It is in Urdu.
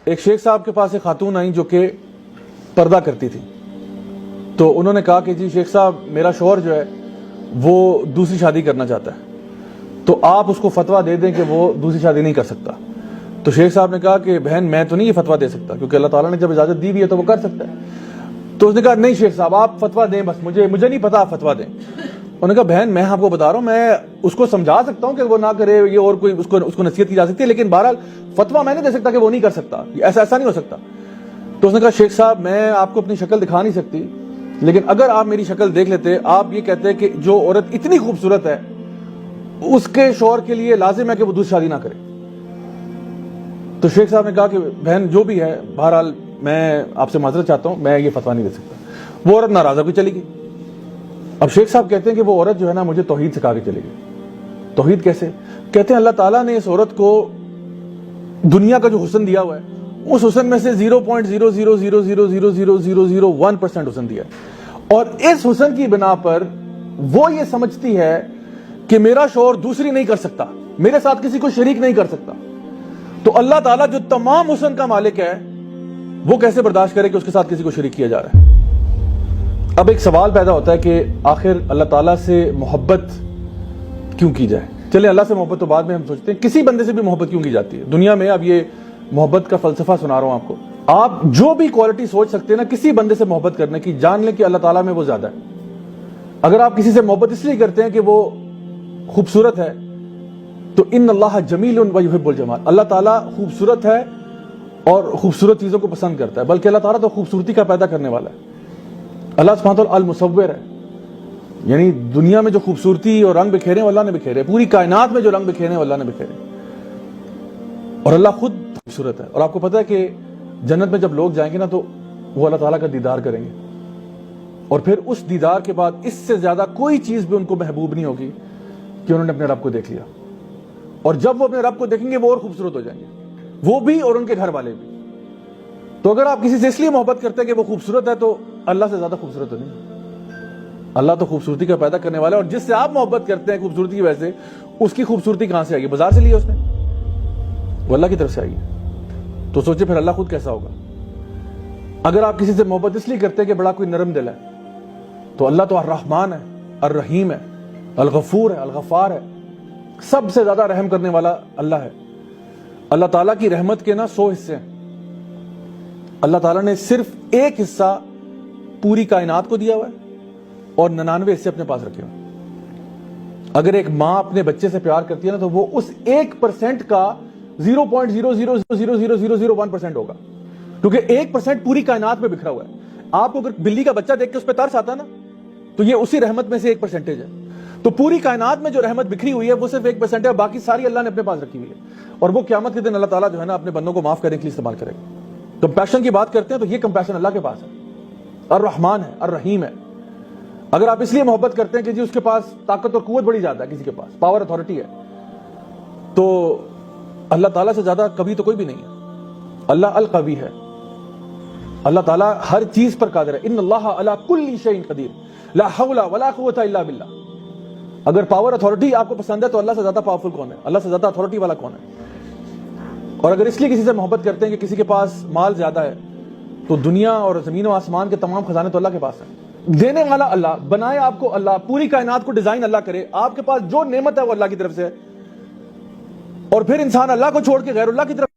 ایک شیخ صاحب کے پاس ایک خاتون آئیں جو کہ پردہ کرتی تھی. تو انہوں نے کہا کہ جی شیخ صاحب میرا شوہر جو ہے وہ دوسری شادی کرنا چاہتا ہے, تو آپ اس کو فتویٰ دے دیں کہ وہ دوسری شادی نہیں کر سکتا. تو شیخ صاحب نے کہا کہ بہن میں تو نہیں یہ فتویٰ دے سکتا, کیونکہ اللہ تعالیٰ نے جب اجازت دی بھی ہے تو وہ کر سکتا ہے. تو اس نے کہا نہیں شیخ صاحب آپ فتویٰ دیں, بس مجھے نہیں پتا آپ فتویٰ دیں. انہوں نے کہا بہن میں آپ کو بتا رہا ہوں, میں اس کو سمجھا سکتا ہوں کہ وہ نہ کرے, یہ اور کوئی اس کو نصیحت کی جا سکتی ہے, لیکن بہرحال فتویٰ میں نہیں دے سکتا کہ وہ نہیں کر سکتا, ایسا نہیں ہو سکتا. تو اس نے کہا شیخ صاحب میں آپ کو اپنی شکل دکھا نہیں سکتی, لیکن اگر آپ میری شکل دیکھ لیتے, آپ یہ کہتے کہ جو عورت اتنی خوبصورت ہے اس کے شوہر کے لیے لازم ہے کہ وہ دوسری شادی نہ کرے. تو شیخ صاحب نے کہا کہ بہن جو بھی ہے بہرحال میں آپ سے معذرت چاہتا ہوں, میں یہ فتویٰ نہیں دے سکتا. وہ عورت ناراض ہو کے چلی گئی. اب شیخ صاحب کہتے ہیں کہ وہ عورت جو ہے نا مجھے توحید سکھا کے چلی گئی. توحید کیسے؟ کہتے ہیں اللہ تعالیٰ نے اس عورت کو دنیا کا جو حسن دیا ہوا ہے اس حسن میں سے 0.000000001% حسن دیا ہے, اور اس حسن کی بنا پر وہ یہ سمجھتی ہے کہ میرا شوہر دوسری نہیں کر سکتا, میرے ساتھ کسی کو شریک نہیں کر سکتا. تو اللہ تعالیٰ جو تمام حسن کا مالک ہے وہ کیسے برداشت کرے کہ اس کے ساتھ کسی کو شریک کیا جا رہا ہے؟ اب ایک سوال پیدا ہوتا ہے کہ آخر اللہ تعالیٰ سے محبت کیوں کی جائے؟ چلیں اللہ سے محبت تو بعد میں ہم سوچتے ہیں, کسی بندے سے بھی محبت کیوں کی جاتی ہے دنیا میں؟ اب یہ محبت کا فلسفہ سنا رہا ہوں آپ کو. آپ جو بھی کوالٹی سوچ سکتے ہیں نا کسی بندے سے محبت کرنے کی, جان لیں کہ اللہ تعالیٰ میں وہ زیادہ ہے. اگر آپ کسی سے محبت اس لیے کرتے ہیں کہ وہ خوبصورت ہے تو ان اللہ جمیل و یحب الجمال, اللہ تعالیٰ خوبصورت ہے اور خوبصورت چیزوں کو پسند کرتا ہے, بلکہ اللہ تعالیٰ تو خوبصورتی کا پیدا کرنے والا ہے. اللہ سبحانہ وتعالیٰ المصور ہے, یعنی دنیا میں جو خوبصورتی اور رنگ بکھیرے ہیں اللہ نے بکھیرے, پوری کائنات میں جو رنگ بکھیرے ہیں اللہ نے بکھیرے, اور اللہ خود خوبصورت ہے. اور آپ کو پتہ ہے کہ جنت میں جب لوگ جائیں گے نا تو وہ اللہ تعالیٰ کا دیدار کریں گے, اور پھر اس دیدار کے بعد اس سے زیادہ کوئی چیز بھی ان کو محبوب نہیں ہوگی کہ انہوں نے اپنے رب کو دیکھ لیا. اور جب وہ اپنے رب کو دیکھیں گے وہ اور خوبصورت ہو جائیں گے, وہ بھی اور ان کے گھر والے بھی. تو اگر آپ کسی سے اس لیے محبت کرتے ہیں کہ وہ خوبصورت ہے تو اللہ سے زیادہ خوبصورت تو نہیں. اللہ تو خوبصورتی کا پیدا کرنے والا ہے, اور جس سے آپ محبت کرتے ہیں خوبصورتی کی وجہ سے, اس کی خوبصورتی کہاں سے آئی ہے؟ بازار سے لی ہے اس نے, وہ اللہ کی طرف سے آئی ہے. تو سوچے پھر اللہ خود کیسا ہوگا. اگر آپ کسی سے محبت اس لیے کرتے ہیں کہ بڑا کوئی نرم دل ہے, تو اللہ تو الرحمن ہے, الرحیم ہے, الغفور ہے, الغفار ہے, سب سے زیادہ رحم کرنے والا اللہ ہے. اللہ تعالیٰ کی رحمت کے نا 100 حصے ہیں, اللہ تعالیٰ نے صرف ایک حصہ پوری کائنات کو دیا ہوا ہے اور 99 حصے اپنے پاس رکھے ہوئے. اگر ایک ماں اپنے بچے سے پیار کرتی ہے نا تو وہ اس 1% کا 0.0000001% ہوگا, کیونکہ 1% پوری کائنات میں بکھرا ہوا ہے. آپ کو اگر بلی کا بچہ دیکھ کے اس پہ ترس آتا نا تو یہ اسی رحمت میں سے 1% ہے. تو پوری کائنات میں جو رحمت بکھری ہوئی ہے وہ صرف 1% ہے, باقی ساری اللہ نے اپنے پاس رکھی ہوئی ہے, اور وہ قیامت کے دن اللہ تعالیٰ جو ہے نا اپنے بندوں کو معاف کرنے کے لیے استعمال کرے گا. کمپیشن کی بات کرتے ہیں تو یہ کمپیشن اللہ کے پاس ہے, الرحمن ہے, الرحیم ہے. اگر آپ اس لیے محبت کرتے ہیں کہ جی اس کے پاس طاقت اور قوت بڑی زیادہ ہے, کسی کے پاس پاور اتھارٹی ہے, تو اللہ تعالیٰ سے زیادہ کبھی تو کوئی بھی نہیں ہے. اللہ القوی ہے, اللہ تعالیٰ ہر چیز پر قادر ہے. ان اللہ علی کل شیء قدیر لا حول ولا قوت الا باللہ. اگر پاور اتھارٹی آپ کو پسند ہے تو اللہ سے زیادہ پاورفل کون ہے, اللہ سے زیادہ اتھارٹی والا کون ہے؟ اور اگر اس لیے کسی سے محبت کرتے ہیں کہ کسی کے پاس مال زیادہ ہے, تو دنیا اور زمین و آسمان کے تمام خزانے تو اللہ کے پاس ہیں. دینے والا اللہ, بنائے آپ کو اللہ, پوری کائنات کو ڈیزائن اللہ کرے, آپ کے پاس جو نعمت ہے وہ اللہ کی طرف سے ہے, اور پھر انسان اللہ کو چھوڑ کے غیر اللہ کی طرف